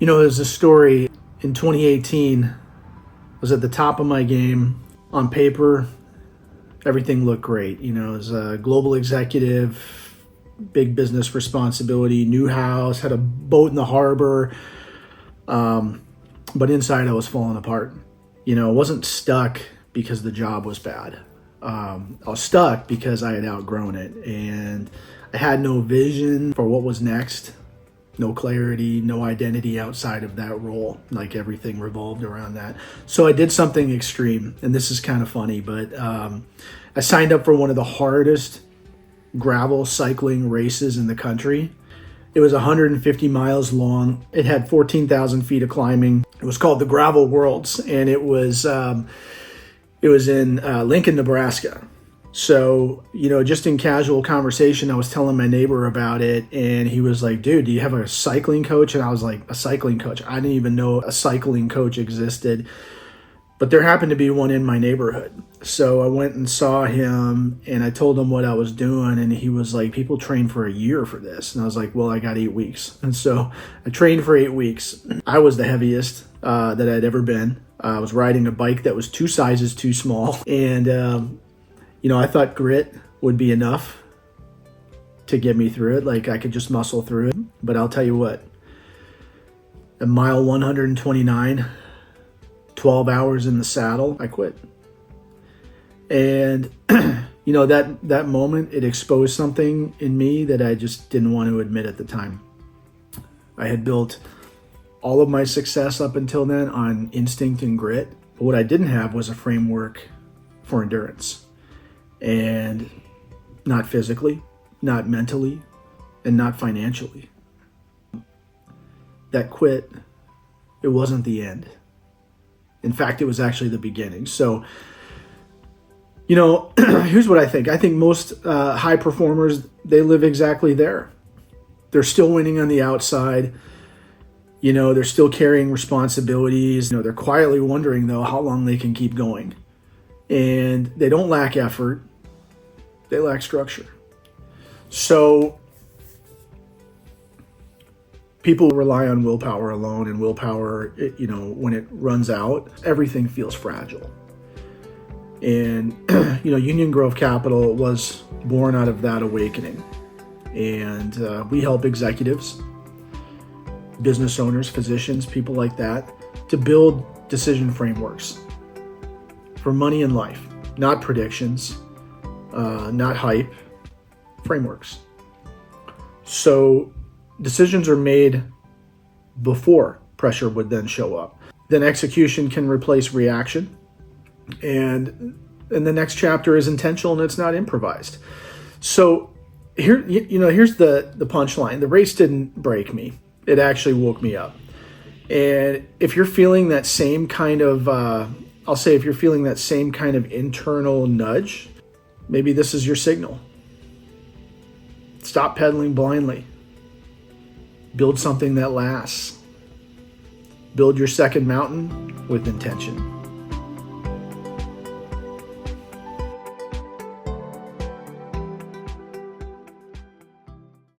There's a story in 2018. I was at the top of my game. On paper, everything looked great. As a global executive, big business responsibility, new house, had a boat in the harbor. But inside I was falling apart. I wasn't stuck because the job was bad. I was stuck because I had outgrown it, and I had no vision for what was next. No clarity, no identity outside of that role. Like, everything revolved around that. So I did something extreme, and this is kind of funny, but I signed up for one of the hardest gravel cycling races in the country. It was 150 miles long. It had 14,000 feet of climbing. It was called the Gravel Worlds, and it was in Lincoln, Nebraska. So, just in casual conversation, I was telling my neighbor about it, and he was like, dude, do you have a cycling coach? And I was like, a cycling coach? I didn't even know a cycling coach existed, but there happened to be one in my neighborhood. So I went and saw him, and I told him what I was doing, and he was like, people train for a year for this. And I was like, well, I got 8 weeks. And so I trained for 8 weeks. I was the heaviest that I'd ever been. I was riding a bike that was 2 sizes too small, and I thought grit would be enough to get me through it. Like, I could just muscle through it. But I'll tell you what, at mile 129, 12 hours in the saddle, I quit. And, that moment, it exposed something in me that I just didn't want to admit at the time. I had built all of my success up until then on instinct and grit. But what I didn't have was a framework for endurance. And not physically, not mentally, and not financially. That quit, it wasn't the end. In fact, it was actually the beginning. So, here's what I think. I think most high performers, they live exactly there. They're still winning on the outside. They're still carrying responsibilities. They're quietly wondering, though, how long they can keep going. And they don't lack effort. They lack structure. So people rely on willpower alone, and willpower, when it runs out, everything feels fragile. And, Union Grove Capital was born out of that awakening. And we help executives, business owners, physicians, people like that, to build decision frameworks for money and life, not predictions, not hype, frameworks. So decisions are made before pressure would then show up. Then execution can replace reaction. And the next chapter is intentional, and it's not improvised. So here's the punchline. The race didn't break me. It actually woke me up. And if you're feeling that same kind of, if you're feeling that same kind of internal nudge, maybe this is your signal. Stop pedaling blindly. Build something that lasts. Build your second mountain with intention.